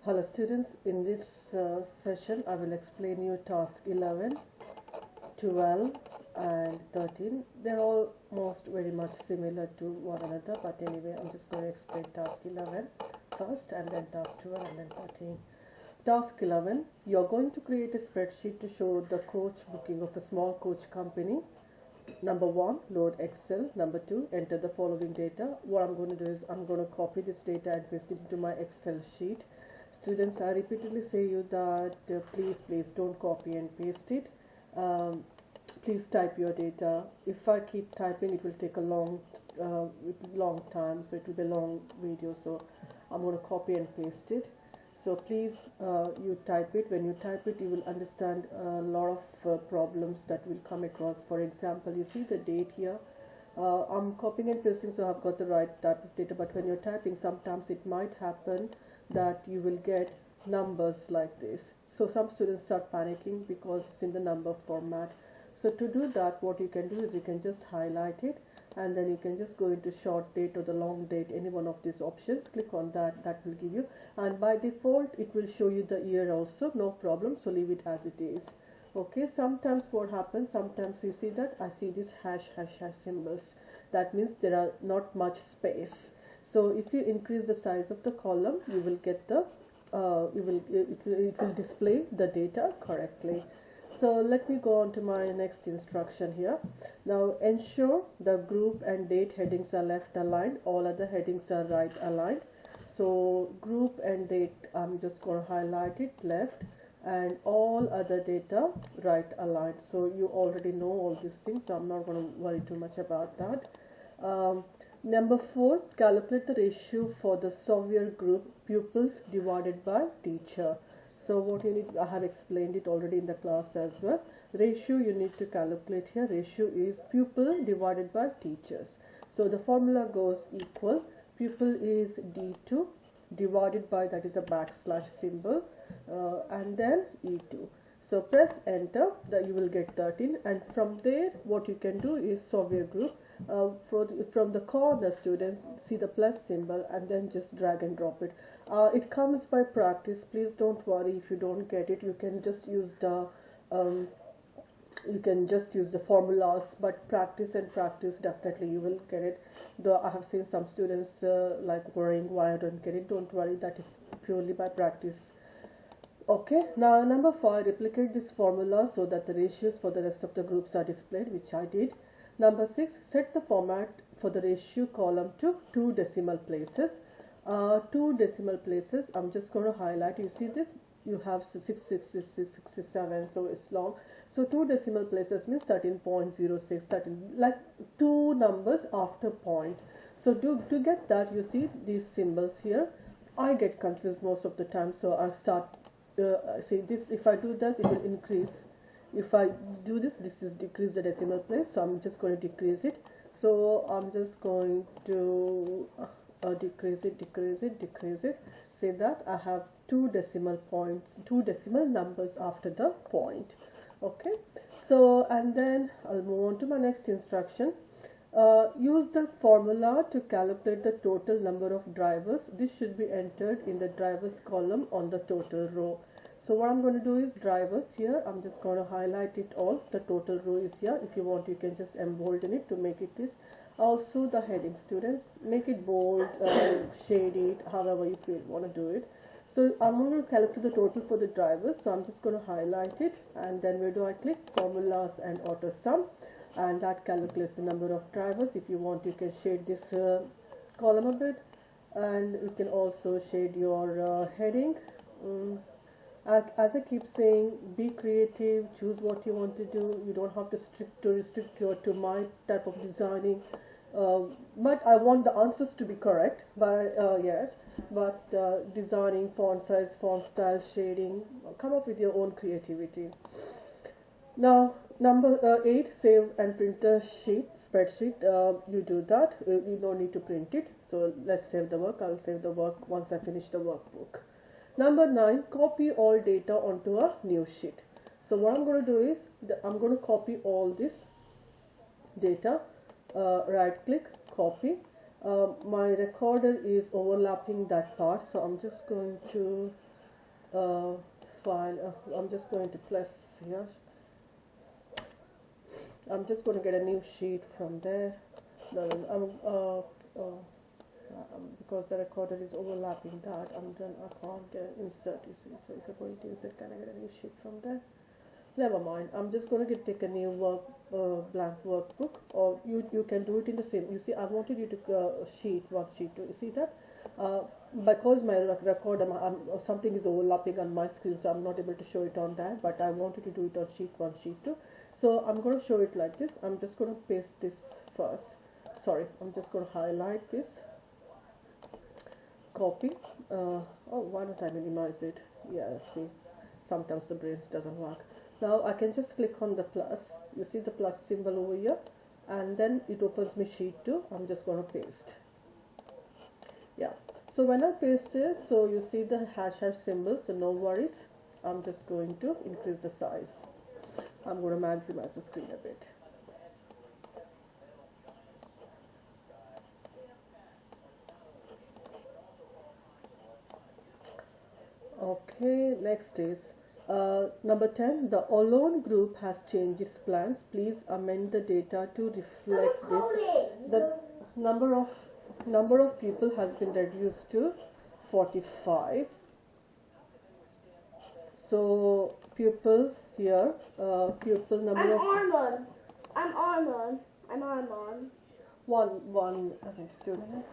Hello students, in this session I will explain you task 11, 12 and 13. They're almost very much similar to one another, but anyway I'm just going to explain task 11 first and then task 12 and then 13. Task 11, you're going to create a spreadsheet to show the coach booking of a small coach company. Number 1, load Excel. Number 2, enter the following data. What I'm going to do is I'm going to copy this data and paste it into my Excel sheet. Students, I repeatedly say you that please don't copy and paste it. Please type your data. If I keep typing, it will take a long time, so it will be a long video. So I'm going to copy and paste it. So please, you type it. When you type it, you will understand a lot of problems that will come across. For example, you see the date here. I'm copying and pasting, so I've got the right type of data. But when you're typing, sometimes it might happen that you will get numbers like this. So some students start panicking because it's in the number format. So to do that, what you can do is you can just highlight it, and then you can just go into short date or the long date, any one of these options. Click on that, that will give you, and by default it will show you the year also, no problem, so leave it as it is. Okay, sometimes what happens, sometimes you see that I see these hash symbols. That means there are not much space. So if you increase the size of the column, you will get the it will display the data correctly. So let me go on to my next instruction here. Now ensure the group and date headings are left aligned, all other headings are right aligned. So group and date, I'm just going to highlight it left, and all other data right aligned. So you already know all these things, so I'm not going to worry too much about that. Number 4, calculate the ratio for the severe group pupils divided by teacher. So what you need, I have explained it already in the class as well. Ratio you need to calculate here. Ratio is pupil divided by teachers. So the formula goes equal. Pupil is D2 divided by, that is a backslash symbol, and then E2. So press enter, that you will get 13, and from there what you can do is solve your group. From the corner, students, see the plus symbol and then just drag and drop it. It comes by practice. Please don't worry if you don't get it. You can just use the formulas, but practice and practice, definitely you will get it. Though I have seen some students like worrying why I don't get it. Don't worry, that is purely by practice. Okay, now number 5, replicate this formula so that the ratios for the rest of the groups are displayed, which I did. Number 6, set the format for the ratio column to 2 decimal places. 2 decimal places, I'm just going to highlight. You see this? You have 66667, so it's long. So 2 decimal places means 13.06, 13, like 2 numbers after point. So to get that, you see these symbols here. I get confused most of the time, so I start see this. If I do this, it will increase. If I do this, this is decrease the decimal place, so I'm just going to decrease it. So I'm just going to decrease it. Say that I have 2 decimal points, 2 decimal numbers after the point. Okay, so and then I'll move on to my next instruction. Use the formula to calculate the total number of drivers. This should be entered in the drivers column on the total row. So what I'm going to do is drivers here. I'm just going to highlight it all. The total row is here. If you want, you can just embolden it to make it this. Also the heading, students, make it bold, shade it, however you feel want to do it. So I'm going to calculate the total for the drivers. So I'm just going to highlight it, and then where do I click? Formulas and auto sum, and that calculates the number of drivers. If you want, you can shade this column a bit, and you can also shade your heading. As I keep saying, be creative, choose what you want to do. You don't have to restrict to my type of designing, but I want the answers to be correct. Yes, but designing, font size, font style, shading, come up with your own creativity. Now number 8, save and print a spreadsheet. You do that. You don't need to print it. So let's save the work. I'll save the work once I finish the workbook. Number 9, copy all data onto a new sheet. So what I'm going to do is, I'm going to copy all this data. Right click, copy. My recorder is overlapping that part, so I'm just going to file. I'm just going to plus here. I'm just going to get a new sheet from there. Because the recorder is overlapping that, I can't get insert, you see. So if you're going to insert, can I get a new sheet from there? Never mind. I'm just going to take a new blank workbook, or you can do it in the same. You see, I wanted you to worksheet 2. You see that? Because my record, something is overlapping on my screen, so I'm not able to show it on that. But I wanted to do it on sheet 1, sheet 2. So I'm going to show it like this. I'm just going to paste this first. Sorry, I'm just going to highlight this. Copy. Why don't I minimize it? Yeah, see, sometimes the brain doesn't work. Now I can just click on the plus. You see the plus symbol over here, and then it opens me sheet 2. I'm just going to paste. Yeah. So when I paste it, so you see the hash symbol. So no worries. I'm just going to increase the size. I'm going to maximize the screen a bit. Okay, next is number 10. The alone group has changed its plans. Please amend the data to reflect this. The number of people has been reduced to 45. So pupil here, pupil number of. I'm Armon. One student.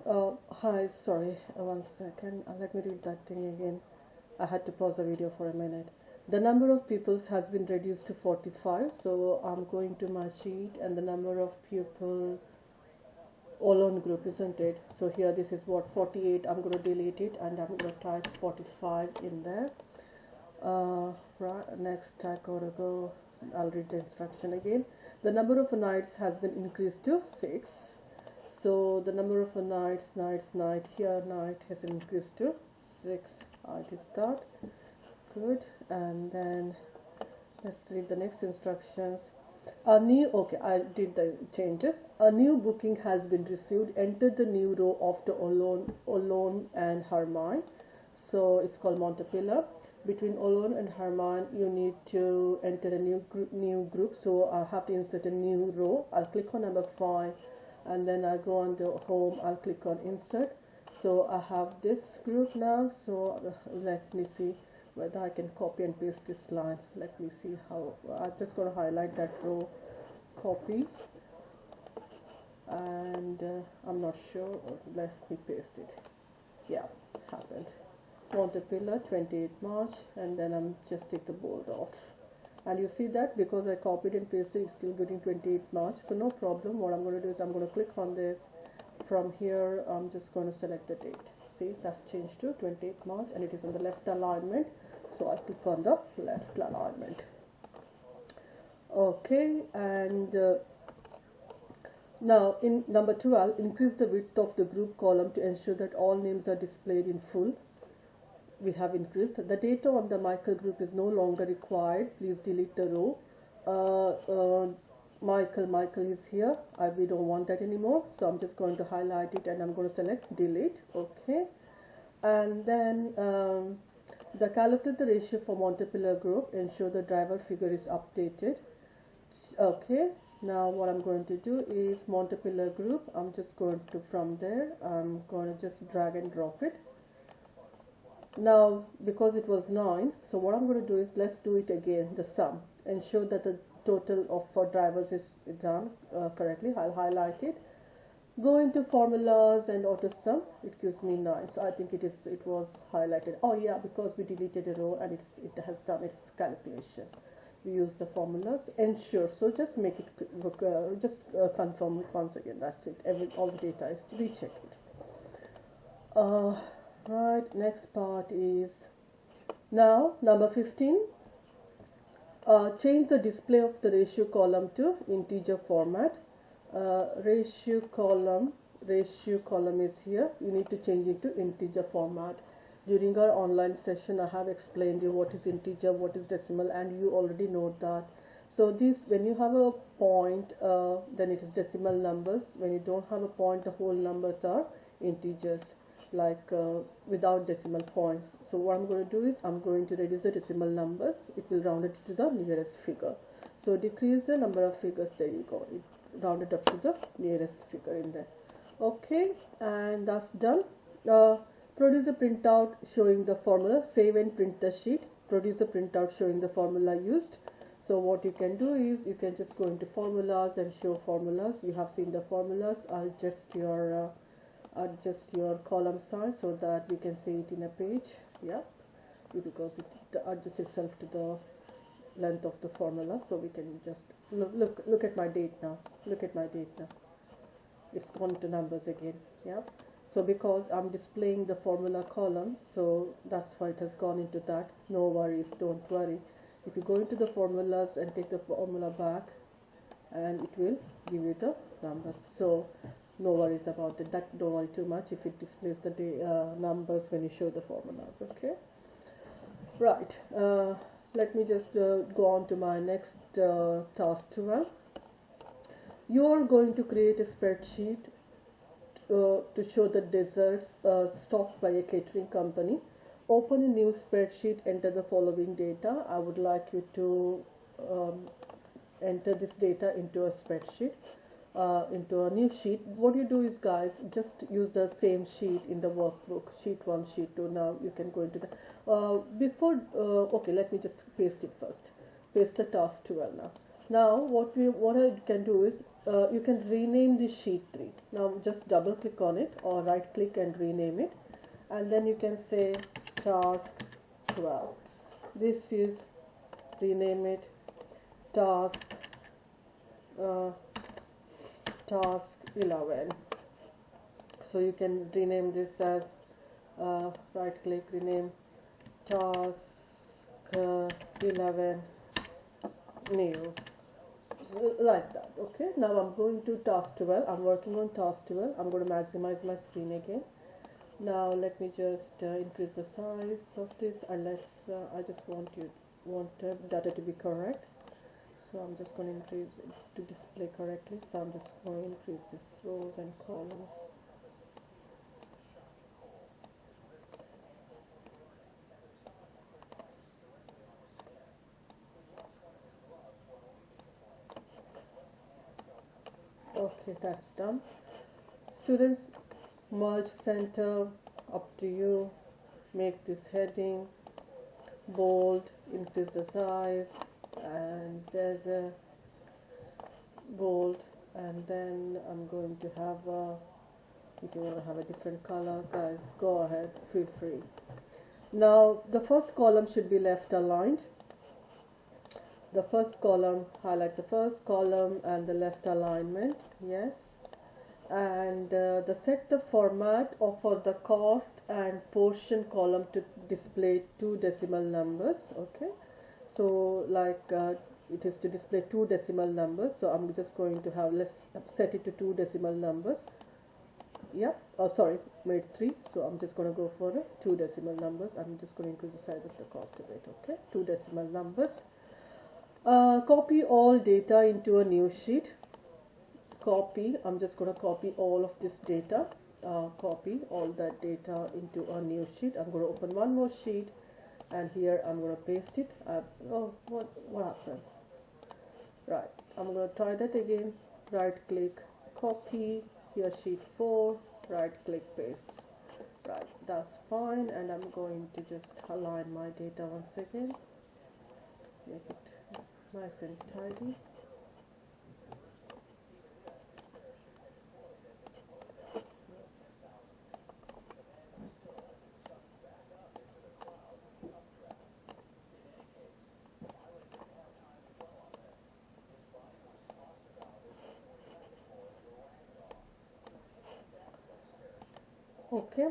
Hi, sorry, one second. Let me read that thing again. I had to pause the video for a minute. The number of pupils has been reduced to 45. So I'm going to my sheet, and the number of pupil alone group, isn't it? So here this is what, 48. I'm going to delete it, and I'm going to type 45 in there. Right, next I gotta go. I'll read the instruction again. The number of nights has been increased to 6. So the number of nights here, night has increased to 6. I did that. Good. And then let's read the next instructions. I did the changes. A new booking has been received. Enter the new row after Olon and Hermine. So it's called Montepillar. Between Olon and Hermine, you need to enter a new group. So I have to insert a new row. I'll click on number 5, and then I go on to home. I'll click on insert. So I have this group now. So let me see whether I can copy and paste this line. Let me see how. I'm just going to highlight that row, copy, and I'm not sure. Let me paste it. Yeah, happened. Montepillar, 28 March, and then I'm just take the bold off. And you see that because I copied and pasted, it's still getting 28 March. So no problem. What I'm going to do is I'm going to click on this. From here, I'm just going to select the date. See, that's changed to 28 March, and it is in the left alignment. So I click on the left alignment. Okay, and now in number 12, increase the width of the group column to ensure that all names are displayed in full. We have increased. The data on the Michael group is no longer required. Please delete the row. Michael is here. We don't want that anymore. So I'm just going to highlight it, and I'm going to select delete. Okay. And then calculate the ratio for Montepillar group. Ensure the driver figure is updated. Okay. Now what I'm going to do is Montepillar group. I'm just going to, from there, I'm going to just drag and drop it. Now, because it was 9, so what I'm going to do is, let's do it again, the sum. Ensure that the total of for drivers is done correctly. I'll highlight it. Go into formulas and auto sum. It gives me 9. So I think it was highlighted. Oh yeah, because we deleted a row and it has done its calculation. We use the formulas. Ensure. So just make it look, confirm it once again. That's it. All the data is to be checked. Right, next part is now number 15. Change the display of the ratio column to integer format. Ratio column is here. You need to change it to integer format. During our online session, I have explained you what is integer, what is decimal, and you already know that. So this, when you have a point, then it is decimal numbers. When you don't have a point, the whole numbers are integers. like without decimal points. So what I'm going to do is I'm going to reduce the decimal numbers. It will round it to the nearest figure. So decrease the number of figures. There you go. It rounded up to the nearest figure in there. Okay, and that's done. Produce a printout showing the formula. Save and print the sheet. Produce a printout showing the formula used. So what you can do is you can just go into formulas and show formulas. You have seen the formulas. Adjust your column size so that we can see it in a page. Yeah, because it adjusts itself to the length of the formula. So we can just look at my date now. Look at my date now. It's gone to numbers again. Yeah. So because I'm displaying the formula column, so that's why it has gone into that. No worries, don't worry. If you go into the formulas and take the formula back, and it will give you the numbers. So no worries about it. That don't worry too much if it displays the numbers when you show the formulas. Okay. Right. Let me just go on to my next task 12. You are going to create a spreadsheet to show the desserts stocked by a catering company. Open a new spreadsheet, enter the following data. I would like you to enter this data into a spreadsheet, into a new sheet. What you do is, guys, just use the same sheet in the workbook, sheet 1, sheet 2. Now you can go into the, okay, let me just paste it first. Paste the task 12 now. Now what I can do is, you can rename the sheet 3. Now just double click on it or right click and rename it, and then you can say task 12. This is, rename it task 11. So you can rename this as right click, rename task 11 new, like that. Okay, now I'm going to task 12. I'm working on task 12. I'm going to maximize my screen again. Now let me just increase the size of this, and I just want data to be correct. So I'm just going to increase it to display correctly. So I'm just going to increase this rows and columns. Okay, that's done. Students, merge center, up to you. Make this heading bold, increase the size, and there's a bold, and then I'm going to have if you want to have a different color, guys, go ahead, feel free. Now the first column should be left aligned. The first column, highlight the first column and the left alignment, yes. And set the format for the cost and portion column to display 2 decimal numbers. Okay, so like it is to display 2 decimal numbers, so I'm just going to have, let's set it to 2 decimal numbers. Yeah, oh sorry, made 3, so I'm just going to go for 2 decimal numbers. I'm just going to increase the size of the cost a bit. Okay, 2 decimal numbers. Copy all data into a new sheet. Copy, I'm just going to copy all of this data, copy all that data into a new sheet. I'm going to open one more sheet, and here I'm going to paste it. Oh, what happened? Right, I'm going to try that again. Right click, copy, here sheet 4, right click, paste. Right, that's fine, and I'm going to just align my data once again, make it nice and tidy. Okay,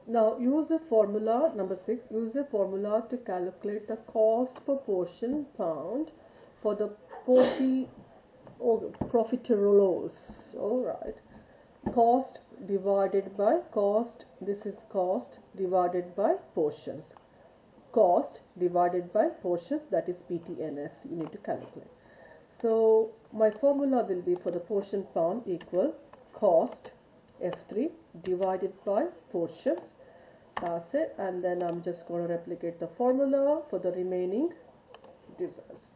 now use a formula, number 6, use a formula to calculate the cost per portion pound for the profiteroles. Alright, cost divided by cost, this is cost divided by portions. Cost divided by portions, that is PTNS, you need to calculate. So my formula will be for the portion pound equal cost F3 divided by portions. That's it. And then I'm just going to replicate the formula for the remaining desserts.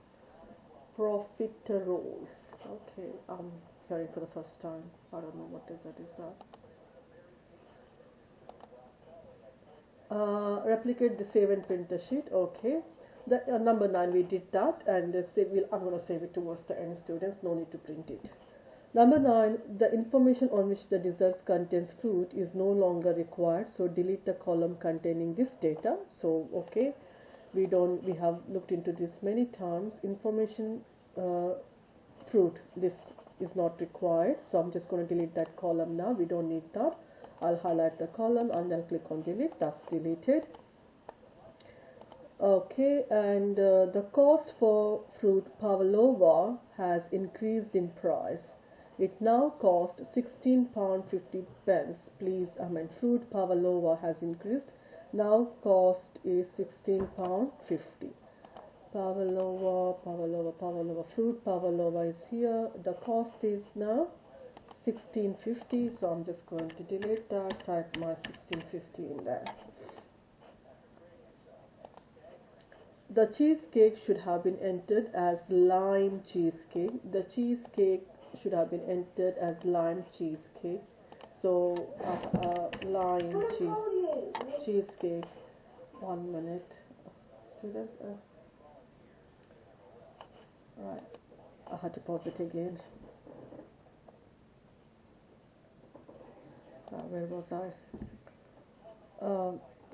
Profiteroles. Okay, I'm hearing for the first time. I don't know what dessert is that. Replicate the save and print the sheet. Okay. The number 9 we did that, and I'm going to save it towards the end, students. No need to print it. Number 9, the information on which the desserts contains fruit is no longer required, so delete the column containing this data. So okay, we have looked into this many times. Information fruit, this is not required, so I'm just going to delete that column now. We don't need that. I'll highlight the column and then click on delete. That's deleted. Okay, and the cost for fruit pavlova has increased in price. It now costs £16.50. Please, fruit pavlova has increased. Now cost is £16.50. Pavlova, fruit pavlova is here. The cost is now £16.50. So I'm just going to delete that. Type my £16.50 in there. The cheesecake should have been entered as lime cheesecake. The cheesecake should have been entered as lime cheesecake. So lime cheesecake. 1 minute, students. Right, I had to pause it again. Where was I?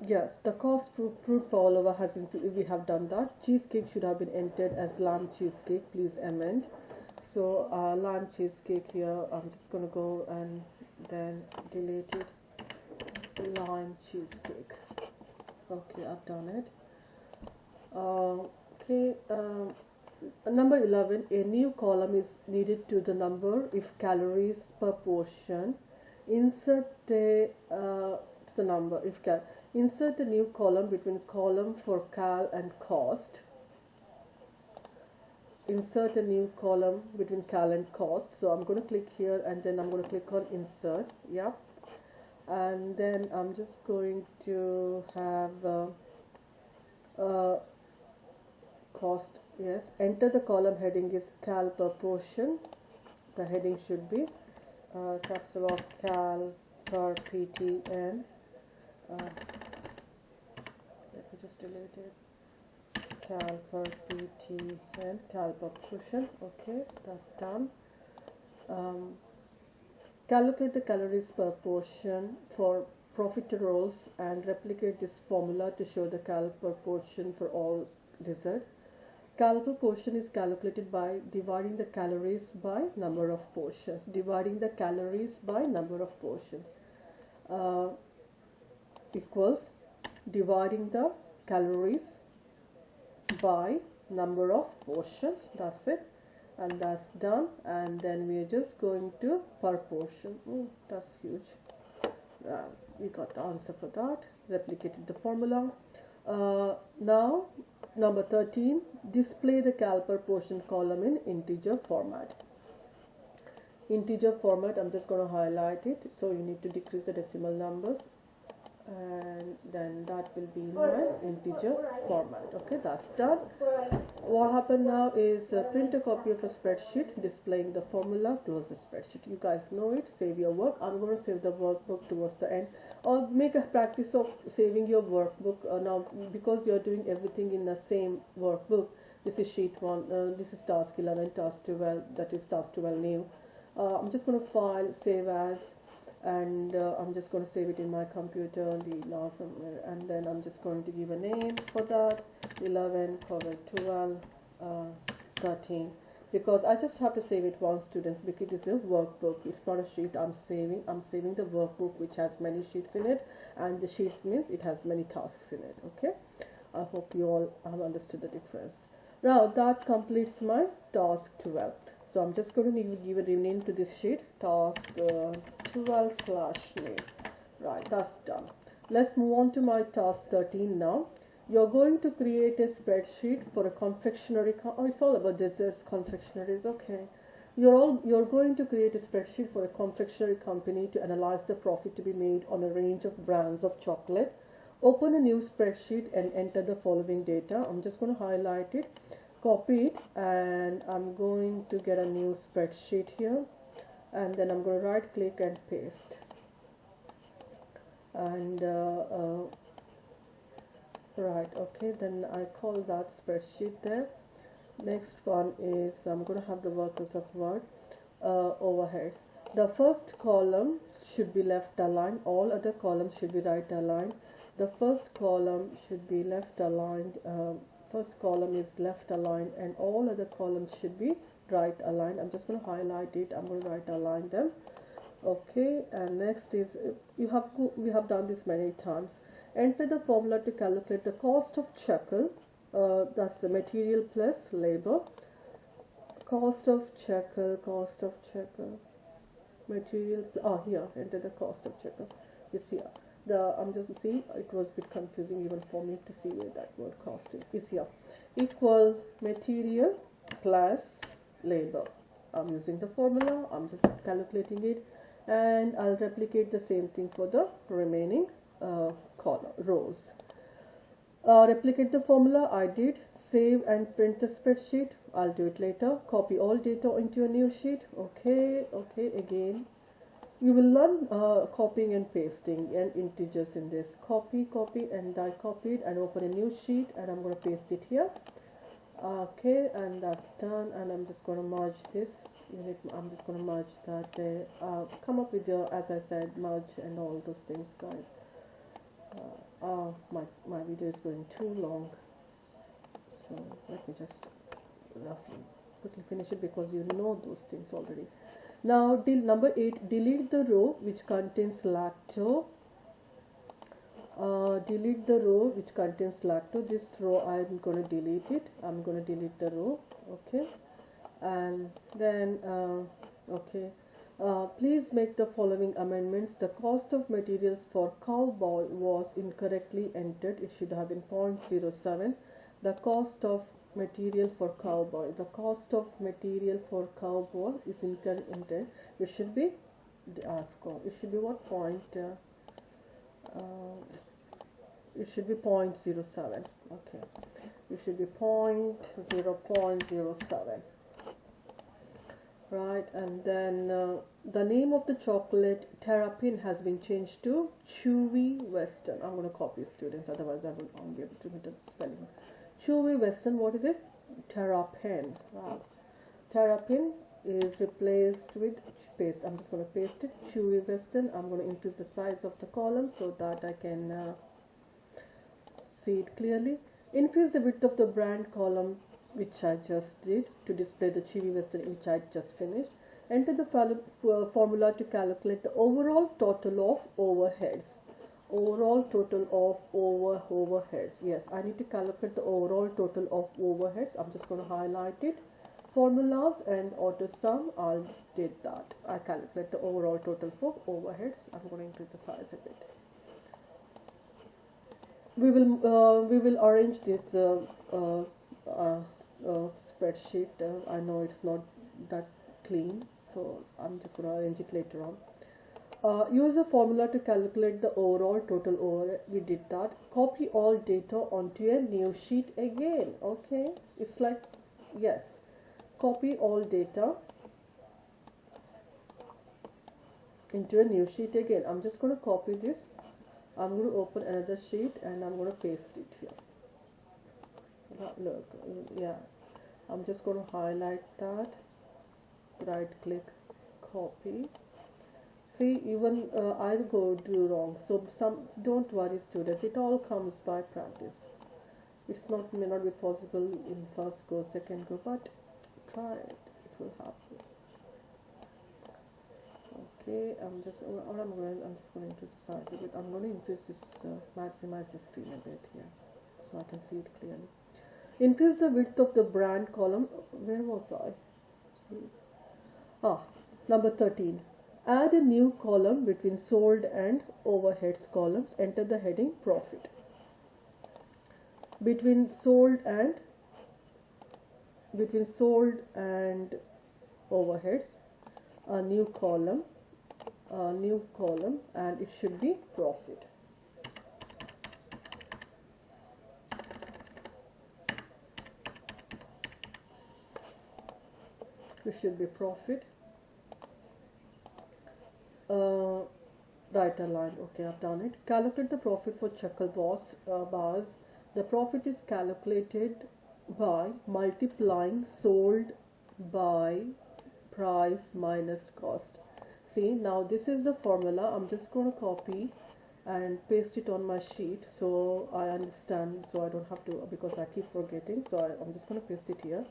Yes, the cost for fruit pavlova has included. We have done that. Cheesecake should have been entered as lime cheesecake. Please amend. So lime cheesecake here. I'm just going to go and then delete it. Lime cheesecake. Okay, I've done it. Okay. Number 11. A new column is needed to the number if calories per portion. Insert the number if cal. Insert the new column between column for cal and cost. Insert a new column between cal and cost. So I'm going to click here and then I'm going to click on insert. Yeah. And then I'm just going to have cost. Yes. Enter the column heading is cal per portion. The heading should be capital of cal per PTN. Let me just delete it. Cal per PTN, cal per portion. Okay, that's done. Calculate the calories per portion for profiteroles and replicate this formula to show the cal per portion for all desserts. Cal per portion is calculated by dividing the calories by number of portions. Dividing the calories by number of portions equals dividing the calories by number of portions. That's it, and that's done. And then we are just going to per portion. That's huge. We got the answer for that. Replicated the formula. Now number 13, display the cal per portion column in integer format. Integer format, I'm just going to highlight it. So you need to decrease the decimal numbers, and then that will be in my integer format. Okay, that's done. What happened now is print a copy of a spreadsheet displaying the formula. Close the spreadsheet. You guys know it. Save your work. I'm going to save the workbook towards the end, or make a practice of saving your workbook now, because you're doing everything in the same workbook. This is sheet 1. This is task 11, task 12. That is task 12 new. I'm just going to file, save as, and I'm just going to save it in my computer, and then I'm just going to give a name for that, 11, 12, 13, because I just have to save it once, students, because it's a workbook. It's not a sheet I'm saving the workbook, which has many sheets in it, and the sheets means it has many tasks in it. Okay, I hope you all have understood the difference. Now that completes my task 12. So I'm just going to give a name to this sheet, task12/name. Right, that's done. Let's move on to my task 13 now. You're going to create a spreadsheet for a confectionery. It's all about desserts, confectioneries. Okay. You're going to create a spreadsheet for a confectionery company to analyze the profit to be made on a range of brands of chocolate. Open a new spreadsheet and enter the following data. I'm just going to highlight it, copy it, and I'm going to get a new spreadsheet here, and then I'm going to right click and paste. And right, okay, then I call that spreadsheet there. Next one is I'm going to have the workers of Word, overheads. The first column should be left aligned, all other columns should be right aligned. The first column should be left aligned, first column is left aligned, and all other columns should be right aligned. I'm just going to highlight it, I'm going to right align them. Okay, and next is we have done this many times. Enter the formula to calculate the cost of checkle. That's the material plus labor. Cost of checkle, material. Here, enter the cost of checkle. You see, I'm just see it was a bit confusing even for me to see where that word cost is. Is here equal material plus labor. I'm using the formula. I'm just calculating it, and I'll replicate the same thing for the remaining rows. Replicate the formula. I did. Save and print the spreadsheet. I'll do it later. Copy all data into a new sheet. Okay, again you will learn copying and pasting and integers in this. Copy, and I copied and open a new sheet, and I'm going to paste it here. Okay, and that's done, and I'm just going to merge this unit. I'm just going to merge that there. Come up with your, as I said, merge and all those things, guys. My video is going too long, so let me just quickly finish it because you know those things already. Now number 8, delete the row which contains lacto. Delete the row which contains lacto. This row I'm going to delete it. I'm going to delete the row. Okay, and then please make the following amendments. The cost of materials for cowboy was incorrectly entered. It should have been 0.07. The cost of material for cowboy. The cost of material for cowboy is incorrectly entered. It should be it should be what point? It should be 0.07. Okay, it should be 0.07. Right, and then the name of the chocolate terrapin has been changed to Chewy Western. I'm going to copy students, otherwise I won't be able to read the spelling. Chewy Western, what is it? Terrapin. Wow. Terrapin is replaced with paste. I'm just going to paste it. Chewy Western. I'm going to increase the size of the column so that I can see it clearly. Increase the width of the brand column, which I just did, to display the Chewy Western, which I just finished. Enter the formula to calculate the overall total of overheads. Overall total of overheads. Yes, I need to calculate the overall total of overheads. I'm just going to highlight it. Formulas and auto sum. I did that. I calculate the overall total for overheads. I'm going to increase the size a bit. We will arrange this spreadsheet. I know it's not that clean, so I'm just going to arrange it later on. Use a formula to calculate the overall total overhead. We did that. Copy all data onto a new sheet again. Okay, it's like, yes, copy all data into a new sheet again. I'm just going to copy this. I'm going to open another sheet and I'm going to paste it here. Look, yeah, I'm just going to highlight that, right click, copy. See, even I go do wrong, so don't worry students, it all comes by practice. It's not, may not be possible in first go, second go, but try it, it will happen. Okay, I'm just going to increase the size a bit. I'm going to increase this, maximize the screen a bit here so I can see it clearly. Increase the width of the brand column. Where was I? Number 13. Add a new column between sold and overheads columns. Enter the heading profit. Between sold and overheads, a new column, and it should be profit. It should be profit. Right line. Okay, I've done it. Calculate the profit for chuckle bars. The profit is calculated by multiplying sold by price minus cost. See, now this is the formula. I'm just going to copy and paste it on my sheet so I understand, so I don't have to, because I keep forgetting. So I'm just going to paste it here.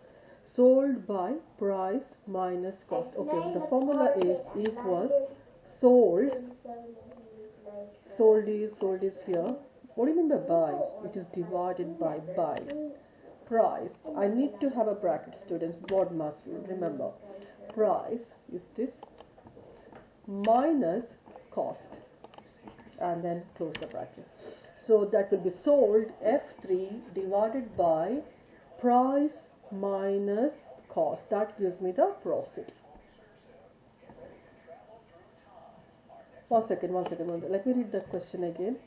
Sold by price minus cost. Okay, the formula is equal sold is here. What do you mean by buy? It is divided by buy. Price, I need to have a bracket, students. Board must remember. Price is this minus cost, and then close the bracket. So that will be sold F3 divided by price minus cost. That gives me the profit. One second. Let me read that question again.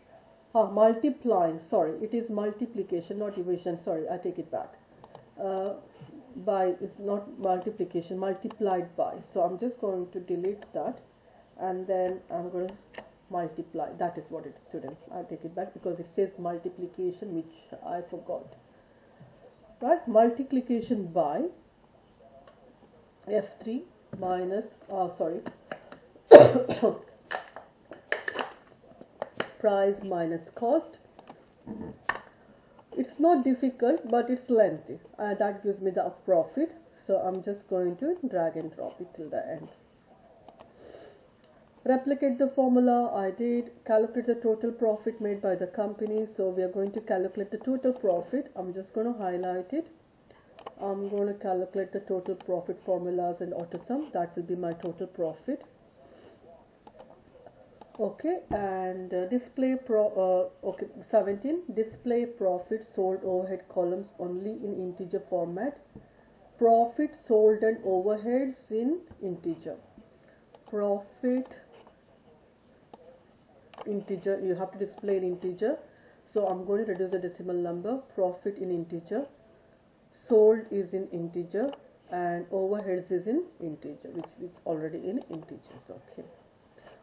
Multiplying, sorry, it is multiplication, not division. Sorry, I take it back. By is not multiplication, multiplied by. So I'm just going to delete that, and then I'm going to multiply. That is what it is, students. I take it back because it says multiplication, which I forgot. Right, multiplication by F3 minus price minus cost. It's not difficult, but it's lengthy. That gives me the profit. So I'm just going to drag and drop it till the end. Replicate the formula. I did. Calculate the total profit made by the company. So we are going to calculate the total profit. I'm just going to highlight it. I'm going to calculate the total profit formulas and AutoSum. That will be my total profit. Okay, and display 17, display profit sold overhead columns only in integer format. Profit sold and overheads in integer. Profit integer, you have to display in integer. So I'm going to reduce the decimal number. Profit in integer, sold is in integer, and overheads is in integer, which is already in integers. Okay.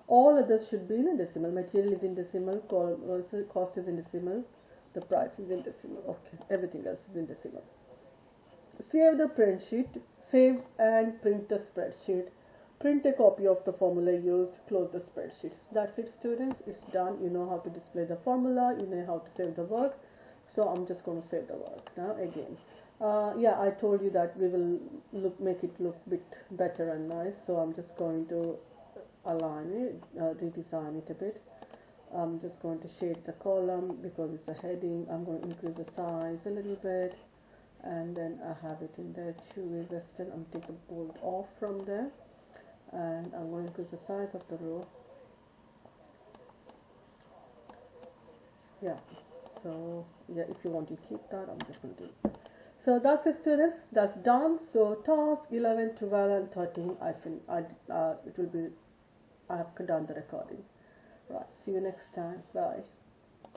All others should be in a decimal. Material is in decimal, cost is in decimal, the price is in decimal. Okay, everything else is in decimal. Save the print sheet, save and print the spreadsheet. Print a copy of the formula used, close the spreadsheet. That's it, students. It's done. You know how to display the formula, you know how to save the work. So I'm just going to save the work now again. Yeah, I told you that we will make it look a bit better and nice. So I'm just going to align it, redesign it a bit. I'm just going to shade the column because it's a heading. I'm going to increase the size a little bit, and then I have it in there. Chewy Western. I'm taking the bold off from there, and I'm going to increase the size of the row. Yeah. So yeah, if you want to keep that, I'm just going to do it. So that's it, students. That's done. So task 11, 12, and 13. I have done the recording. Right. See you next time. Bye.